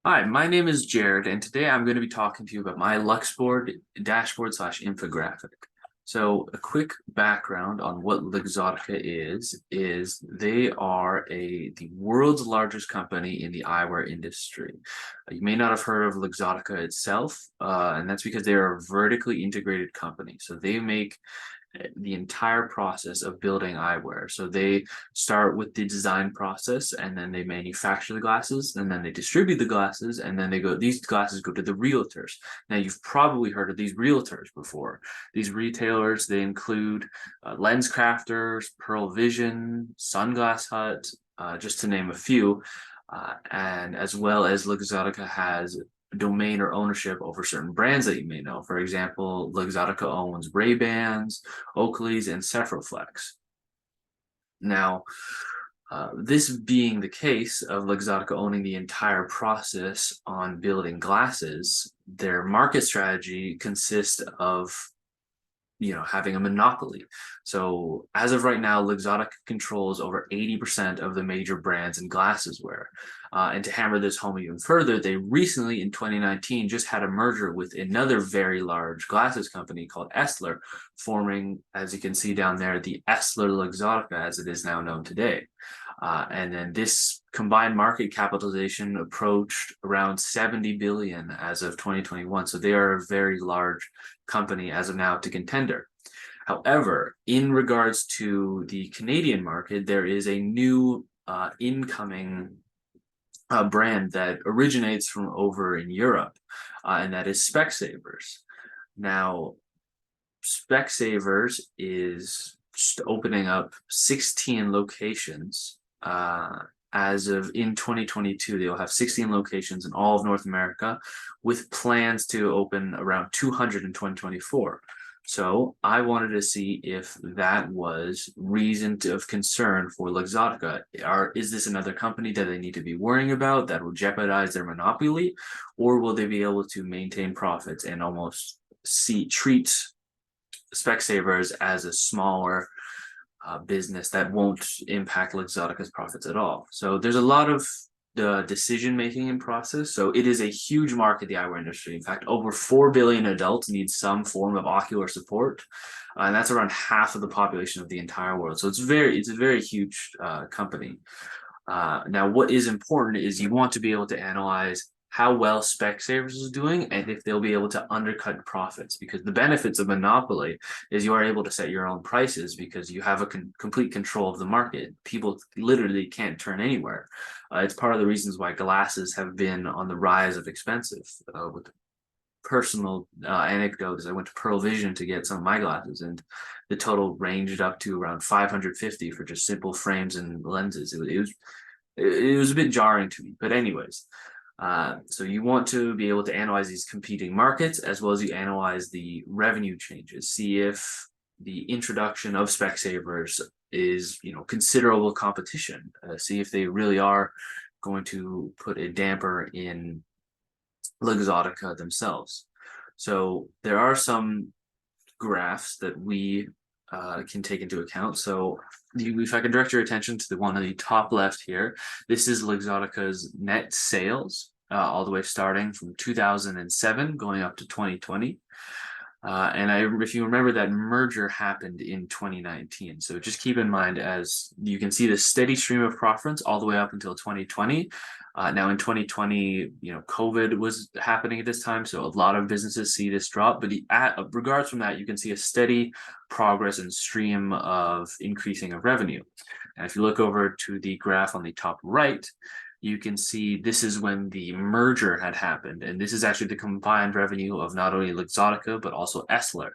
Hi, my name is Jared, and today I'm going to be talking to you about my Luxboard dashboard slash infographic. So, a quick background on what Luxottica is they are the world's largest company in the eyewear industry. You may not have heard of Luxottica itself, and that's because they are a vertically integrated company. So they make the entire process of building eyewear. So they start with the design process and then they manufacture the glasses and then they distribute the glasses and then these glasses go to the realtors. Now you've probably heard of these realtors before. These retailers, they include Lens Crafters, Pearl Vision, Sunglass Hut, just to name a few. And as well as Luxottica has domain or ownership over certain brands that you may know. For example, Luxottica owns Ray-Bans, Oakley's, and Cephroplex. Now, this being the case of Luxottica owning the entire process on building glasses, their market strategy consists of having a monopoly. So as of right now, Luxottica controls over 80% of the major brands in glasses wear. And to hammer this home even further, they recently in 2019 just had a merger with another very large glasses company called Essilor, forming, as you can see down there, the Essilor Luxottica as it is now known today. And then this combined market capitalization approached around 70 billion as of 2021. So they are a very large company as of now to contender. However, in regards to the Canadian market, there is a new incoming brand that originates from over in Europe, and that is Specsavers. Now, Specsavers is just opening up 16 locations as of in 2022. They'll have 16 locations in all of North America with plans to open around 200 in 2024. So I wanted to see if that was reason of concern for Luxottica. Is this another company that they need to be worrying about that will jeopardize their monopoly, or will they be able to maintain profits and almost treat Specsavers as a smaller business that won't impact Luxottica's profits at all? So there's a lot of the decision making in process. So it is a huge market, the eyewear industry. In fact, over 4 billion adults need some form of ocular support. And that's around half of the population of the entire world. So it's a very huge company. Now, what is important is you want to be able to analyze how well Specsavers is doing and if they'll be able to undercut profits, because the benefits of monopoly is you are able to set your own prices because you have a complete control of the market. People literally can't turn anywhere. It's part of the reasons why glasses have been on the rise of expensive. With personal anecdote is I went to Pearl Vision to get some of my glasses, and the total ranged up to around 550 for just simple frames and lenses. It was a bit jarring to me, but anyways. So you want to be able to analyze these competing markets as well as you analyze the revenue changes. See if the introduction of Specsavers is, considerable competition. See if they really are going to put a damper in Luxottica themselves. So there are some graphs that we can take into account. So if I can direct your attention to the one on the top left here, this is Luxottica's net sales, all the way starting from 2007 going up to 2020. If you remember, that merger happened in 2019. So just keep in mind, as you can see, the steady stream of profits all the way up until 2020. Now in 2020, COVID was happening at this time, so a lot of businesses see this drop. But regards from that, you can see a steady progress and stream of increasing of revenue. And if you look over to the graph on the top right, you can see this is when the merger had happened. And this is actually the combined revenue of not only Luxottica, but also Essilor.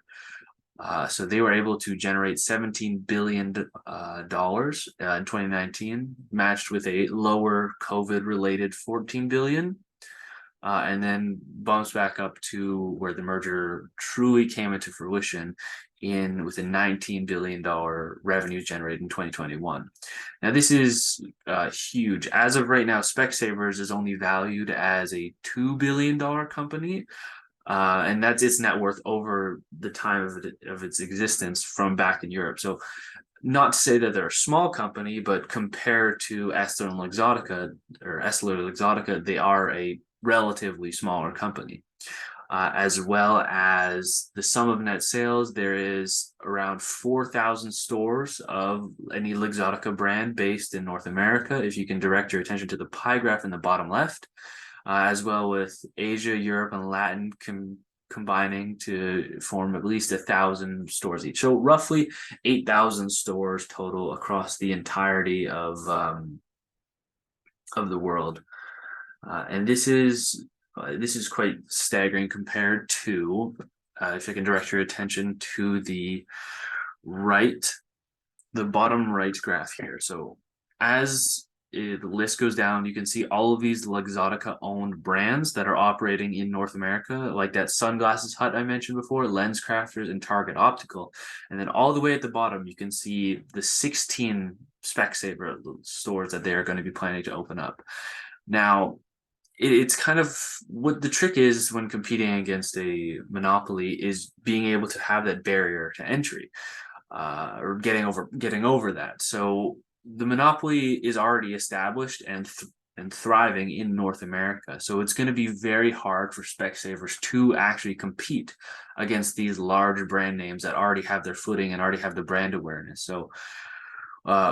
So they were able to generate $17 billion in 2019, matched with a lower COVID-related 14 billion. And then bumps back up to where the merger truly came into fruition with a $19 billion revenue generated in 2021. Now, this is huge. As of right now, Specsavers is only valued as a $2 billion company, and that's its net worth over the time of its existence from back in Europe. So not to say that they're a small company, but compared to Essilor and Luxottica, or Essilor Luxottica, they are a relatively smaller company. As well as the sum of net sales, there is around 4,000 stores of any Luxottica brand based in North America. If you can direct your attention to the pie graph in the bottom left, as well with Asia, Europe, and Latin combining to form at least 1,000 stores each. So roughly 8,000 stores total across the entirety of the world. And this is quite staggering compared to, if I can direct your attention to the bottom right graph here. So as the list goes down, you can see all of these Luxottica owned brands that are operating in North America, like that Sunglasses Hut I mentioned before, Lens Crafters, and Target Optical. And then all the way at the bottom, you can see the 16 Specsaver stores that they are going to be planning to open up. Now, it's kind of what the trick is when competing against a monopoly is being able to have that barrier to entry, or getting over that. So the monopoly is already established and thriving in North America. So it's going to be very hard for Specsavers to actually compete against these large brand names that already have their footing and already have the brand awareness. So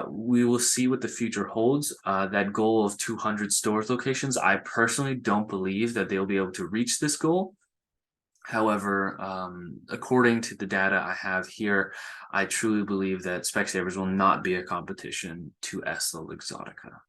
we will see what the future holds. That goal of 200 stores locations, I personally don't believe that they'll be able to reach this goal. However, according to the data I have here, I truly believe that Specsavers will not be a competition to Esla Luxottica.